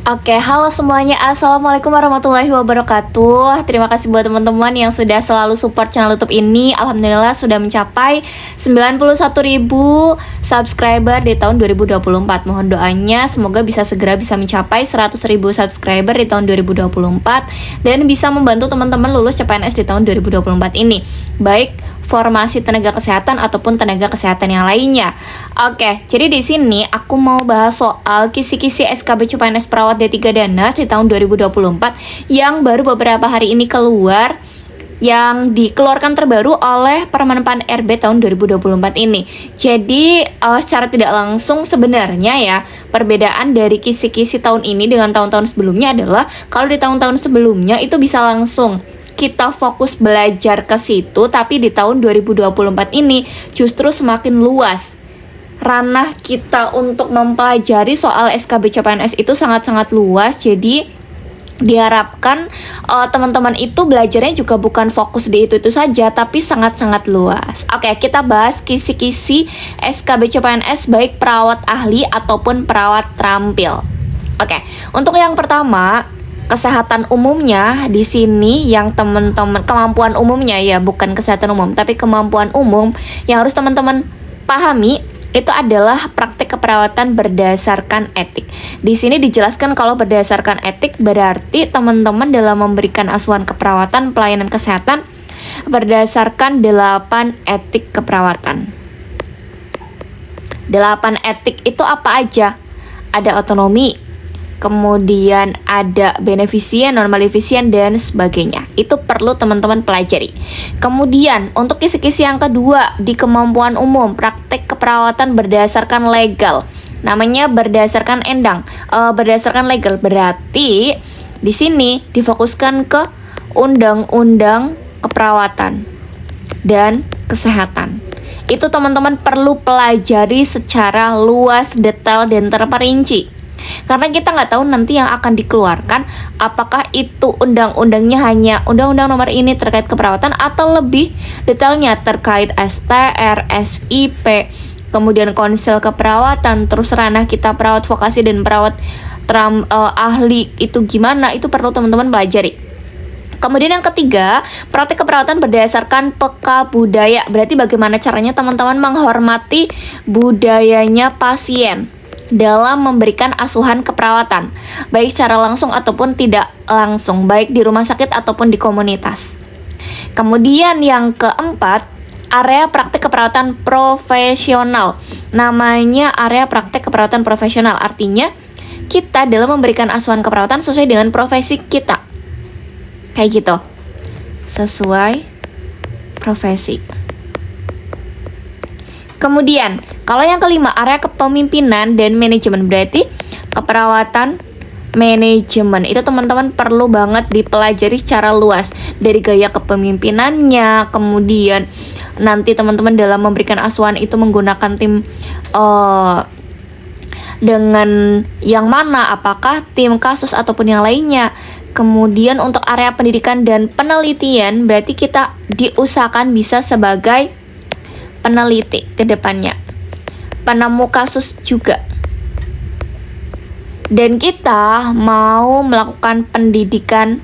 Oke, halo semuanya. Assalamualaikum warahmatullahi wabarakatuh. Terima kasih buat teman-teman yang sudah selalu support channel YouTube ini. Alhamdulillah sudah mencapai 91.000 subscriber di tahun 2024. Mohon doanya semoga segera bisa mencapai 100.000 subscriber di tahun 2024 dan bisa membantu teman-teman lulus CPNS di tahun 2024 ini. Baik formasi tenaga kesehatan ataupun tenaga kesehatan yang lainnya. Oke, jadi di sini aku mau bahas soal kisi-kisi SKB CPNS Perawat D3 Danas di tahun 2024 yang baru beberapa hari ini keluar, yang dikeluarkan terbaru oleh Permenpan RB tahun 2024 ini. Jadi secara tidak langsung sebenarnya ya, perbedaan dari kisi-kisi tahun ini dengan tahun-tahun sebelumnya adalah kalau di tahun-tahun sebelumnya itu bisa langsung kita fokus belajar ke situ, tapi di tahun 2024 ini justru semakin luas ranah kita untuk mempelajari soal SKB CPNS itu sangat-sangat luas. Jadi diharapkan teman-teman itu belajarnya juga bukan fokus di itu saja, tapi sangat-sangat luas. Oke, kita bahas kisi-kisi SKB CPNS baik perawat ahli ataupun perawat terampil. Oke, untuk yang pertama, kesehatan umumnya di sini yang teman-teman, kemampuan umumnya ya, bukan kesehatan umum, tapi kemampuan umum yang harus teman-teman pahami itu adalah praktik keperawatan berdasarkan etik. Di sini dijelaskan kalau berdasarkan etik berarti teman-teman dalam memberikan asuhan keperawatan pelayanan kesehatan berdasarkan 8 etik keperawatan. 8 etik itu apa aja? Ada otonomi, kemudian ada beneficient, non-maleficient, dan sebagainya. Itu perlu teman-teman pelajari. Kemudian untuk kisi-kisi yang kedua di kemampuan umum, praktek keperawatan berdasarkan legal. Namanya berdasarkan endang, berdasarkan legal. Berarti di sini difokuskan ke undang-undang keperawatan dan kesehatan. Itu teman-teman perlu pelajari secara luas, detail, dan terperinci. Karena kita nggak tahu nanti yang akan dikeluarkan apakah itu undang-undangnya hanya undang-undang nomor ini terkait keperawatan atau lebih detailnya terkait STR, SIP, kemudian konsil keperawatan, terus ranah kita perawat vokasi dan perawat ahli itu gimana, itu perlu teman-teman pelajari. Kemudian yang ketiga, praktik keperawatan berdasarkan peka budaya. Berarti bagaimana caranya teman-teman menghormati budayanya pasien dalam memberikan asuhan keperawatan, baik secara langsung ataupun tidak langsung, baik di rumah sakit ataupun di komunitas. Kemudian yang keempat, area praktik keperawatan profesional. Namanya area praktik keperawatan profesional, artinya kita dalam memberikan asuhan keperawatan sesuai dengan profesi kita. Kayak gitu, sesuai profesi. Kemudian, kalau yang kelima, area kepemimpinan dan manajemen, berarti keperawatan manajemen. Itu teman-teman perlu banget dipelajari secara luas. Dari gaya kepemimpinannya, kemudian nanti teman-teman dalam memberikan asuhan itu menggunakan tim dengan yang mana, apakah tim kasus ataupun yang lainnya. Kemudian untuk area pendidikan dan penelitian, berarti kita diusahakan bisa sebagai peneliti ke depannya, penemu kasus juga. Dan kita mau melakukan pendidikan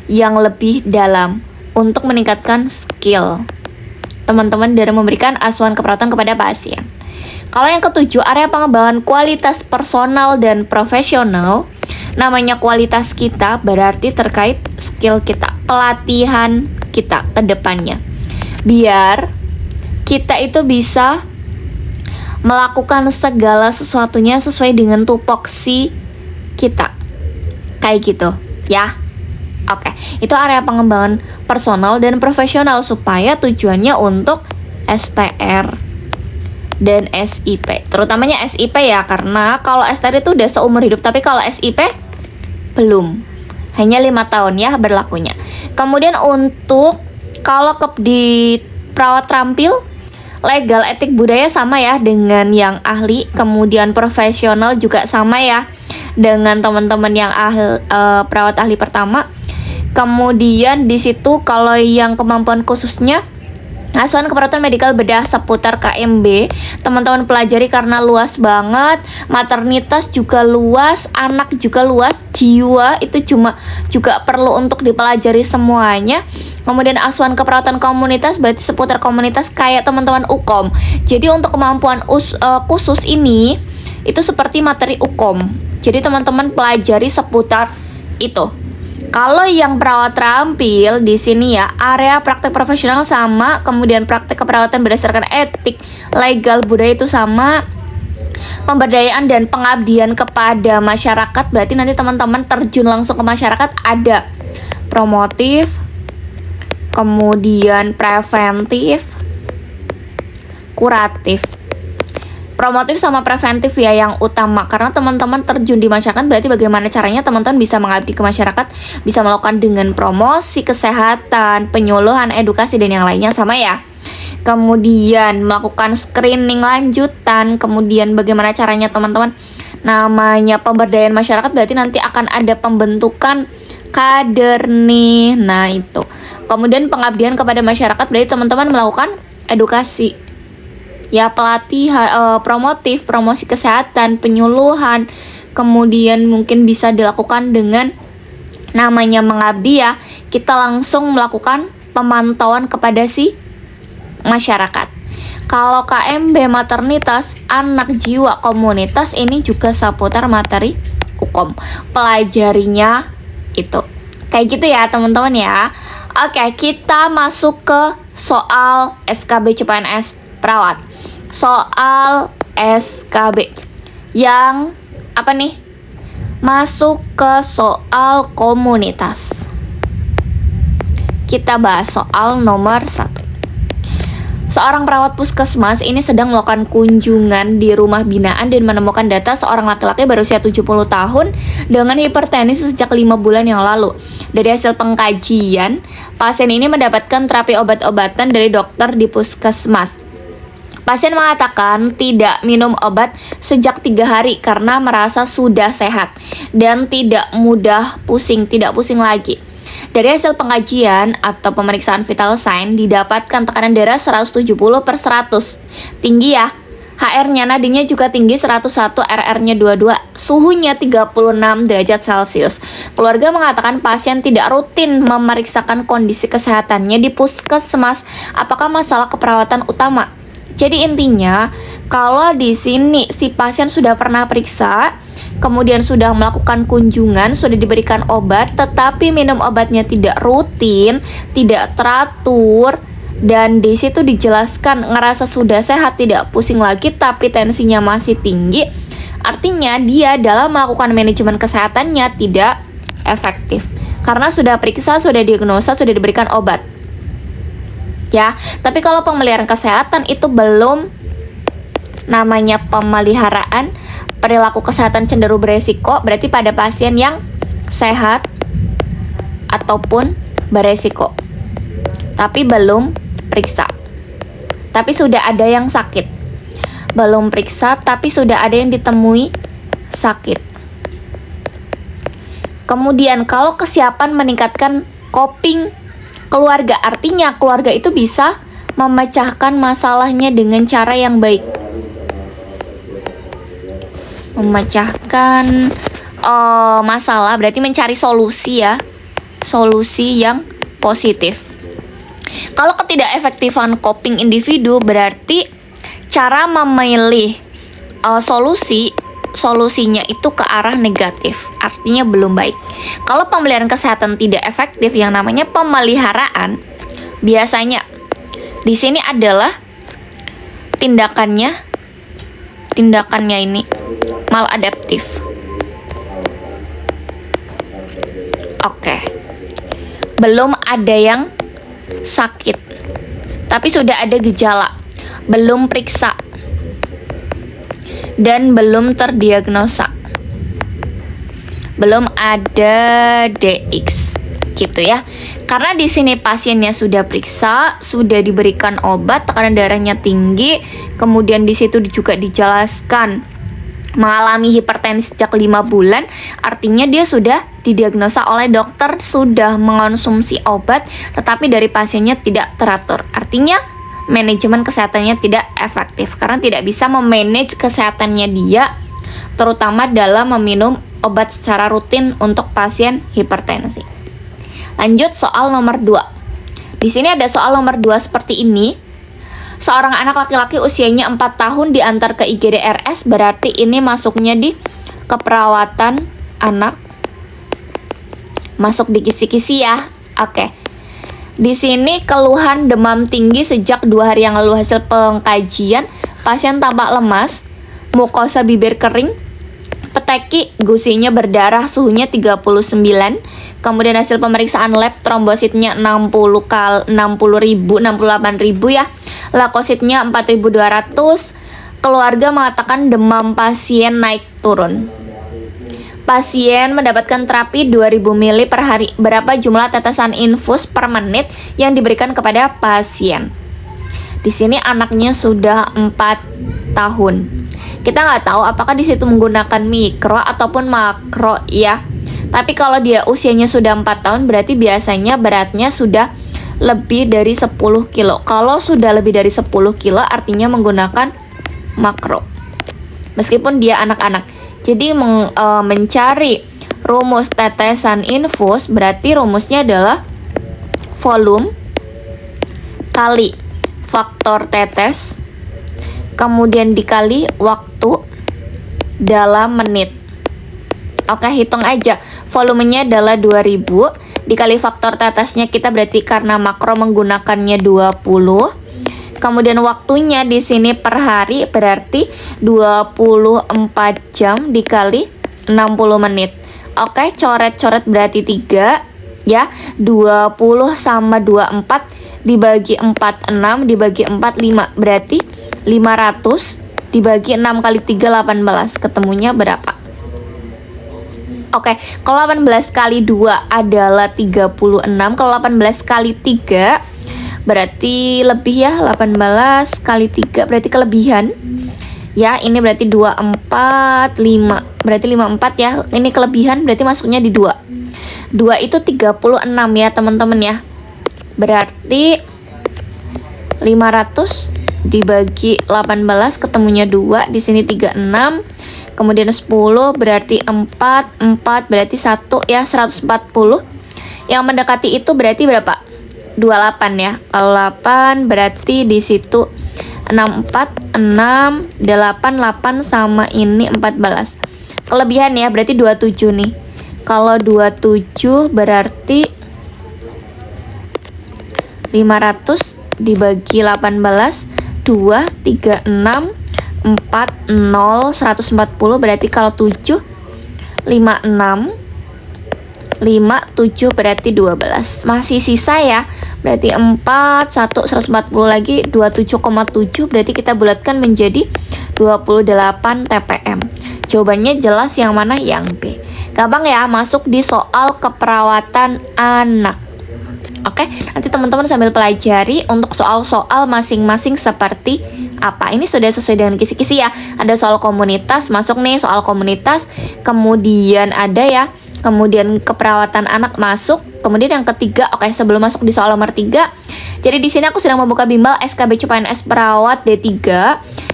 yang lebih dalam untuk meningkatkan skill teman-teman dalam memberikan asuhan keperawatan kepada pasien. Kalau yang ketujuh, area pengembangan kualitas personal dan profesional. Namanya kualitas kita berarti terkait skill kita, pelatihan kita ke depannya, biar kita itu bisa melakukan segala sesuatunya sesuai dengan tupoksi kita. Kayak gitu ya. Oke, itu area pengembangan personal dan profesional supaya tujuannya untuk STR dan SIP. Terutamanya SIP ya, karena kalau STR itu udah seumur hidup, tapi kalau SIP belum. Hanya 5 tahun ya berlakunya. Kemudian untuk kalau di perawat terampil, legal, etik, budaya sama ya dengan yang ahli. Kemudian profesional juga sama ya dengan teman-teman yang perawat ahli pertama. Kemudian di situ kalau yang kemampuan khususnya Asuhan keperawatan medikal bedah seputar KMB teman-teman pelajari karena luas banget. Maternitas juga luas, anak juga luas, jiwa itu juga perlu untuk dipelajari semuanya. Kemudian asuhan keperawatan komunitas berarti seputar komunitas kayak teman-teman UKOM. Jadi untuk kemampuan khusus ini itu seperti materi UKOM. Jadi teman-teman pelajari seputar itu. Kalau yang perawat terampil di sini ya, area praktek profesional sama, kemudian praktek keperawatan berdasarkan etik, legal, budaya itu sama. Pemberdayaan dan pengabdian kepada masyarakat berarti nanti teman-teman terjun langsung ke masyarakat, ada promotif, kemudian preventif, kuratif. Promotif sama preventif ya yang utama, karena teman-teman terjun di masyarakat berarti bagaimana caranya teman-teman bisa mengabdi ke masyarakat, bisa melakukan dengan promosi kesehatan, penyuluhan, edukasi dan yang lainnya sama ya. Kemudian melakukan screening lanjutan, kemudian bagaimana caranya teman-teman namanya pemberdayaan masyarakat berarti nanti akan ada pembentukan kader nih. Nah itu. Kemudian pengabdian kepada masyarakat berarti teman-teman melakukan edukasi. Ya pelatihan, promotif, promosi kesehatan, penyuluhan, kemudian mungkin bisa dilakukan dengan namanya mengabdi ya, kita langsung melakukan pemantauan kepada si masyarakat. Kalau KMB maternitas, anak, jiwa, komunitas ini juga seputar materi UKOM. Pelajarinya itu. Kayak gitu ya teman-teman ya. Oke, kita masuk ke soal SKB CPNS perawat. Soal SKB yang apa nih? Masuk ke soal komunitas. Kita bahas soal nomor 1. Seorang perawat puskesmas ini sedang melakukan kunjungan di rumah binaan dan menemukan data seorang laki-laki berusia 70 tahun dengan hipertensi sejak 5 bulan yang lalu. Dari hasil pengkajian, pasien ini mendapatkan terapi obat-obatan dari dokter di puskesmas. Pasien mengatakan tidak minum obat sejak 3 hari karena merasa sudah sehat dan tidak mudah pusing, tidak pusing lagi. Dari hasil pengkajian atau pemeriksaan vital sign didapatkan tekanan darah 170/100. Tinggi ya. HR-nya nadinya juga tinggi 101, RR-nya 22, suhunya 36 derajat Celcius. Keluarga mengatakan pasien tidak rutin memeriksakan kondisi kesehatannya di puskesmas. Apakah masalah keperawatan utama? Jadi intinya, kalau di sini si pasien sudah pernah periksa, kemudian sudah melakukan kunjungan, sudah diberikan obat, tetapi minum obatnya tidak rutin, tidak teratur, dan di situ dijelaskan ngerasa sudah sehat, tidak pusing lagi, tapi tensinya masih tinggi, artinya dia dalam melakukan manajemen kesehatannya tidak efektif. Karena sudah periksa, sudah diagnosa, sudah diberikan obat. Ya, tapi kalau pemeliharaan kesehatan itu belum, namanya pemeliharaan perilaku kesehatan cenderung beresiko, berarti pada pasien yang sehat ataupun beresiko tapi belum periksa, tapi sudah ada yang sakit. Belum periksa tapi sudah ada yang ditemui sakit. Kemudian kalau kesiapan meningkatkan coping keluarga, artinya keluarga itu bisa memecahkan masalahnya dengan cara yang baik. Memecahkan masalah berarti mencari solusi ya, solusi yang positif. Kalau ketidakefektifan coping individu berarti cara memilih solusinya itu ke arah negatif, artinya belum baik. Kalau pemeliharaan kesehatan tidak efektif, yang namanya pemeliharaan, biasanya di sini adalah tindakannya ini maladaptif. Oke. Belum ada yang sakit, tapi sudah ada gejala, belum periksa, dan belum terdiagnosa, belum ada DX gitu ya. Karena di sini pasiennya sudah periksa, sudah diberikan obat, tekanan darahnya tinggi, kemudian di situ juga dijelaskan mengalami hipertensi sejak 5 bulan, artinya dia sudah didiagnosa oleh dokter, sudah mengonsumsi obat, tetapi dari pasiennya tidak teratur. Artinya manajemen kesehatannya tidak efektif karena tidak bisa memanage kesehatannya dia, terutama dalam meminum obat secara rutin untuk pasien hipertensi. Lanjut soal nomor 2. Di sini ada soal nomor 2 seperti ini. Seorang anak laki-laki usianya 4 tahun diantar ke IGD RS, berarti ini masuknya di keperawatan anak. Masuk di kisi-kisi ya. Oke. Di sini keluhan demam tinggi sejak 2 hari yang lalu. Hasil pengkajian, pasien tampak lemas, mukosa bibir kering, peteki, gusinya berdarah, suhunya 39. Kemudian hasil pemeriksaan lab, trombositnya 68.000 ya. Leukositnya 4.200. Keluarga mengatakan demam pasien naik turun. Pasien mendapatkan terapi 2000 ml per hari. Berapa jumlah tetesan infus per menit yang diberikan kepada pasien? Di sini anaknya sudah 4 tahun. Kita nggak tahu apakah di situ menggunakan mikro ataupun makro ya. Tapi kalau dia usianya sudah 4 tahun berarti biasanya beratnya sudah lebih dari 10 kilo. Kalau sudah lebih dari 10 kilo artinya menggunakan makro. Meskipun dia anak-anak. Jadi mencari rumus tetesan infus berarti rumusnya adalah volume kali faktor tetes, kemudian dikali waktu dalam menit. Oke, hitung aja. Volumenya adalah 2000 dikali faktor tetesnya kita berarti karena makro menggunakannya 20. Kemudian waktunya di sini per hari berarti 24 jam dikali 60 menit. Oke, coret-coret berarti 3 ya. 20 sama 24 dibagi 4 6 dibagi 4 5 berarti 500 dibagi 6 kali 3 18. Ketemunya berapa? Oke, kalau 18 kali 2 adalah 36. Kalau 18 kali 3 berarti lebih ya, 18 kali 3 berarti kelebihan ya, ini berarti 24, 5 berarti 54 ya, ini kelebihan berarti masuknya di 2 itu 36 ya teman-teman ya, berarti 500 dibagi 18 ketemunya 2, di sini 36, kemudian 10 berarti 4 berarti 1 ya, 140. Yang mendekati itu berarti berapa? 28 ya. Kalau 8 berarti di situ 64 6 8 8 sama ini 14. Kelebihan ya berarti 27 nih. Kalau 27 berarti 500 dibagi 18 2 3 6 4 0 140 berarti kalau 7 5 6 5 7 berarti 12. Masih sisa ya. Berarti 4 1 140 lagi 27,7 berarti kita bulatkan menjadi 28 TPM. Jawabannya jelas yang mana? Yang B. Gampang ya, masuk di soal keperawatan anak. Oke, nanti teman-teman sambil pelajari untuk soal-soal masing-masing seperti apa. Ini sudah sesuai dengan kisi-kisi ya. Ada soal komunitas, masuk nih soal komunitas. Kemudian ada ya, kemudian keperawatan anak masuk. Kemudian yang ketiga, oke sebelum masuk di soal nomor 3. Jadi di sini aku sedang membuka bimbel SKB CPNS Perawat D3.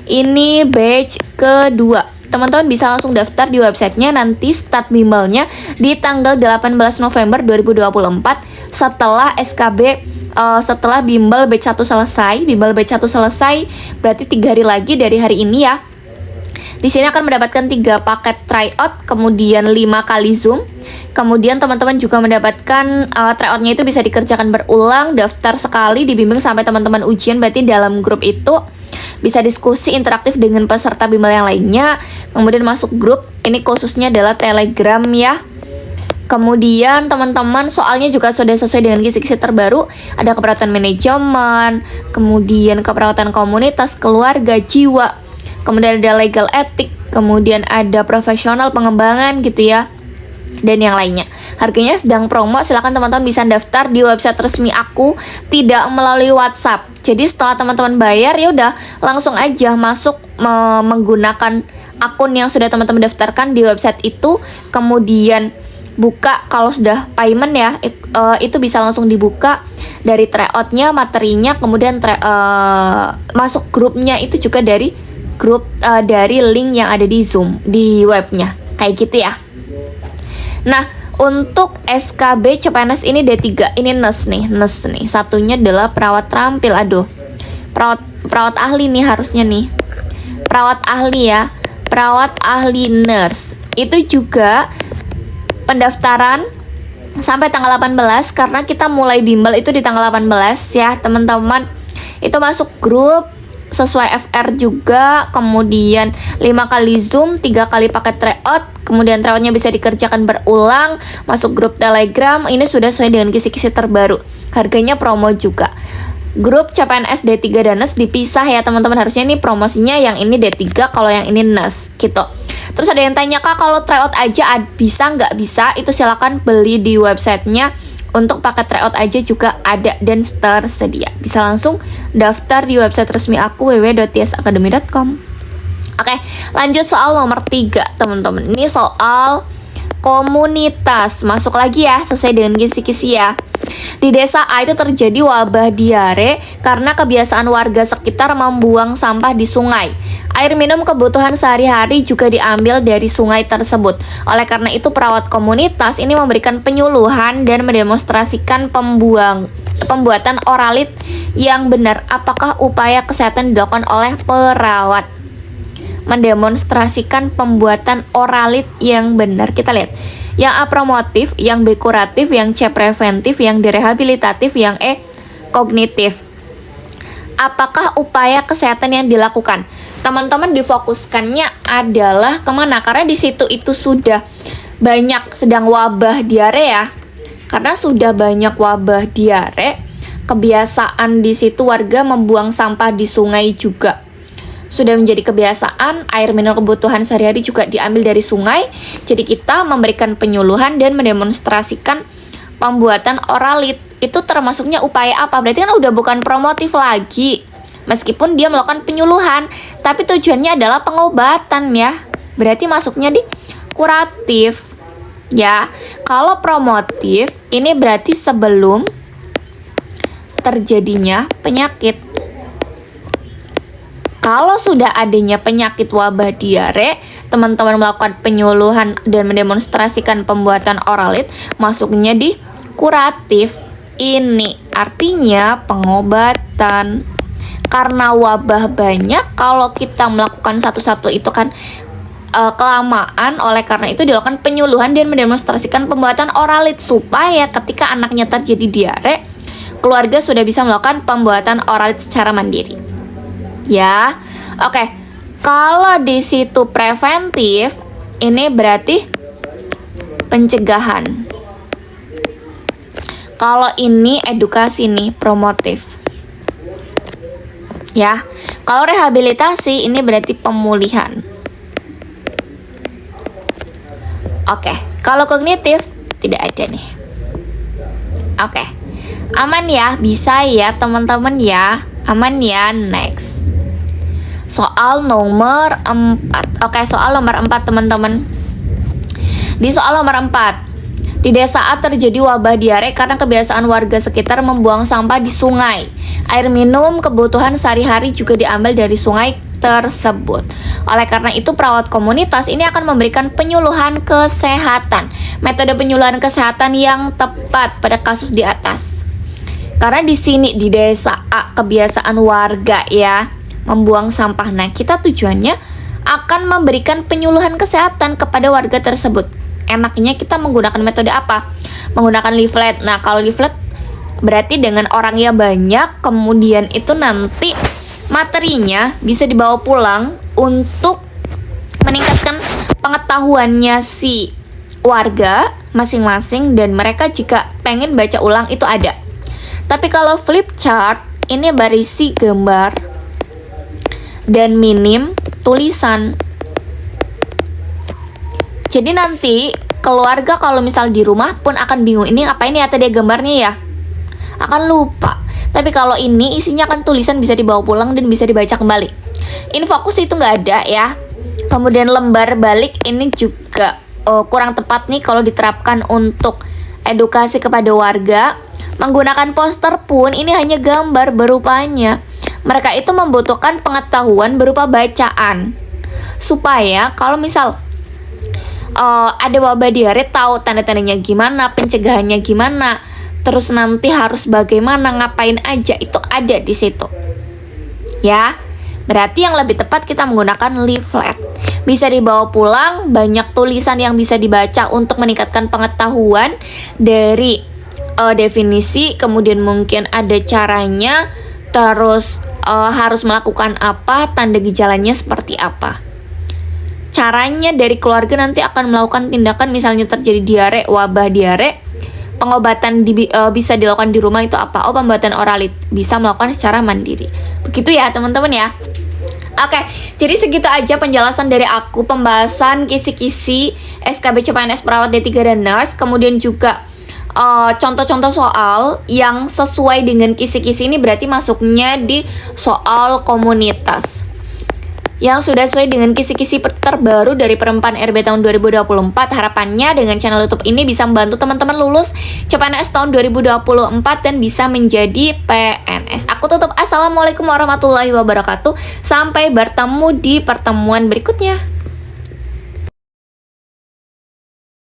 Ini batch kedua. Teman-teman bisa langsung daftar di websitenya, nanti start bimbelnya di tanggal 18 November 2024 setelah SKB setelah bimbel batch 1 selesai. Bimbel batch 1 selesai berarti 3 hari lagi dari hari ini ya. Di sini akan mendapatkan 3 paket tryout, kemudian 5 kali Zoom. Kemudian teman-teman juga mendapatkan tryoutnya itu bisa dikerjakan berulang, daftar sekali, dibimbing sampai teman-teman ujian. Berarti dalam grup itu bisa diskusi interaktif dengan peserta bimbel yang lainnya. Kemudian masuk grup, ini khususnya adalah Telegram ya. Kemudian teman-teman soalnya juga sudah sesuai dengan kisi-kisi terbaru. Ada keperawatan manajemen, kemudian keperawatan komunitas, keluarga, jiwa, kemudian ada legal etik, kemudian ada profesional pengembangan gitu ya, dan yang lainnya. Harganya sedang promo, silahkan teman-teman bisa daftar di website resmi aku, tidak melalui WhatsApp. Jadi setelah teman-teman bayar ya udah langsung aja masuk menggunakan akun yang sudah teman-teman daftarkan di website itu, kemudian buka. Kalau sudah payment ya itu bisa langsung dibuka dari tryoutnya, materinya, kemudian masuk grupnya itu juga dari grup dari link yang ada di Zoom di webnya, kayak gitu ya. Nah, untuk SKB CPNS ini D3, ini NES nih. Satunya adalah perawat terampil. Aduh, perawat ahli nih harusnya nih. Perawat ahli ya, perawat ahli nurse. Itu juga pendaftaran sampai tanggal 18 karena kita mulai bimbel itu di tanggal 18 ya, teman-teman. Itu masuk grup sesuai FR juga, kemudian 5 kali Zoom, 3 kali pakai tryout, kemudian tryoutnya bisa dikerjakan berulang, masuk grup Telegram. Ini sudah sesuai dengan kisi-kisi terbaru, harganya promo juga. Grup CPNS D3 dan NES dipisah ya teman-teman, harusnya ini promosinya yang ini D3, kalau yang ini NES gitu. Terus ada yang tanya, Kak, kalau tryout aja bisa nggak? Bisa, itu silakan beli di websitenya. Untuk paket tryout aja juga ada dan tersedia. Bisa langsung daftar di website resmi aku www.tiasacademy.com. Oke, lanjut soal nomor 3 teman-teman. Ini soal komunitas. Masuk lagi ya, sesuai dengan kisi-kisi ya. Di desa A itu terjadi wabah diare karena kebiasaan warga sekitar membuang sampah di sungai. Air minum kebutuhan sehari-hari juga diambil dari sungai tersebut. Oleh karena itu, perawat komunitas ini memberikan penyuluhan dan mendemonstrasikan pembuatan oralit yang benar. Apakah upaya kesehatan dilakukan oleh perawat? Mendemonstrasikan pembuatan oralit yang benar. Kita lihat. Yang A promotif, yang B kuratif, yang C preventif, yang D rehabilitatif, yang E kognitif. Apakah upaya kesehatan yang dilakukan? Teman-teman difokuskannya adalah kemana? Karena di situ itu sudah banyak sedang wabah diare ya. Karena sudah banyak wabah diare, kebiasaan di situ warga membuang sampah di sungai juga sudah menjadi kebiasaan. Air minum kebutuhan sehari-hari juga diambil dari sungai. Jadi kita memberikan penyuluhan dan mendemonstrasikan pembuatan oralit. Itu termasuknya upaya apa? Berarti kan udah bukan promotif lagi. Meskipun dia melakukan penyuluhan, tapi tujuannya adalah pengobatan ya. Berarti masuknya di kuratif ya. Kalau promotif ini berarti sebelum terjadinya penyakit. Kalau sudah adanya penyakit wabah diare, teman-teman melakukan penyuluhan dan mendemonstrasikan pembuatan oralit, masuknya di kuratif. Ini artinya pengobatan. Karena wabah banyak, kalau kita melakukan satu-satu itu kan kelamaan. Oleh karena itu dilakukan penyuluhan dan mendemonstrasikan pembuatan oralit supaya ketika anaknya terjadi diare, keluarga sudah bisa melakukan pembuatan oralit secara mandiri. Ya, oke. Kalau di situ preventif, ini berarti pencegahan. Kalau ini edukasi nih, promotif. Ya, kalau rehabilitasi ini berarti pemulihan. Oke, kalau kognitif tidak ada nih. Oke, aman ya, bisa ya teman-teman ya, aman ya. Next. Soal nomor 4. Oke, soal nomor 4 teman-teman. Di soal nomor 4, di desa A terjadi wabah diare karena kebiasaan warga sekitar membuang sampah di sungai. Air minum kebutuhan sehari-hari juga diambil dari sungai tersebut. Oleh karena itu, perawat komunitas ini akan memberikan penyuluhan kesehatan. Metode penyuluhan kesehatan yang tepat pada kasus di atas. Karena di sini di desa A kebiasaan warga ya membuang sampah. Nah, kita tujuannya akan memberikan penyuluhan kesehatan kepada warga tersebut. Enaknya kita menggunakan metode apa? Menggunakan leaflet. Nah, kalau leaflet berarti dengan orangnya banyak, kemudian itu nanti materinya bisa dibawa pulang untuk meningkatkan pengetahuannya si warga masing-masing, dan mereka jika pengen baca ulang itu ada. Tapi kalau flip chart ini berisi gambar dan minim tulisan. Jadi nanti keluarga kalau misal di rumah pun akan bingung, ini ngapain ya tadi gambarnya ya, akan lupa. Tapi kalau ini isinya kan tulisan, bisa dibawa pulang dan bisa dibaca kembali. Infokus itu nggak ada ya. Kemudian lembar balik ini juga kurang tepat nih kalau diterapkan untuk edukasi kepada warga. Menggunakan poster pun ini hanya gambar berupanya. Mereka itu membutuhkan pengetahuan berupa bacaan. Supaya kalau misal ada wabah diare, tahu tanda-tandanya gimana, pencegahannya gimana, terus nanti harus bagaimana, ngapain aja, itu ada di situ. Ya, berarti yang lebih tepat kita menggunakan leaflet. Bisa dibawa pulang, banyak tulisan yang bisa dibaca untuk meningkatkan pengetahuan dari definisi, kemudian mungkin ada caranya, terus harus melakukan apa, tanda gejalanya seperti apa. Caranya dari keluarga nanti akan melakukan tindakan, misalnya terjadi diare, wabah diare, pengobatan bisa dilakukan di rumah itu apa? Oh, pembatan oralit bisa melakukan secara mandiri. Begitu ya teman-teman ya. Oke, jadi segitu aja penjelasan dari aku, pembahasan kisi-kisi SKB CPNS Perawat D3 dan Nurse, kemudian juga contoh-contoh soal yang sesuai dengan kisi-kisi ini berarti masuknya di soal komunitas. Yang sudah sesuai dengan kisi-kisi terbaru dari Perempuan RB tahun 2024. Harapannya dengan channel YouTube ini bisa membantu teman-teman lulus CPNS tahun 2024 dan bisa menjadi PNS. Aku tutup. Assalamualaikum warahmatullahi wabarakatuh. Sampai bertemu di pertemuan berikutnya.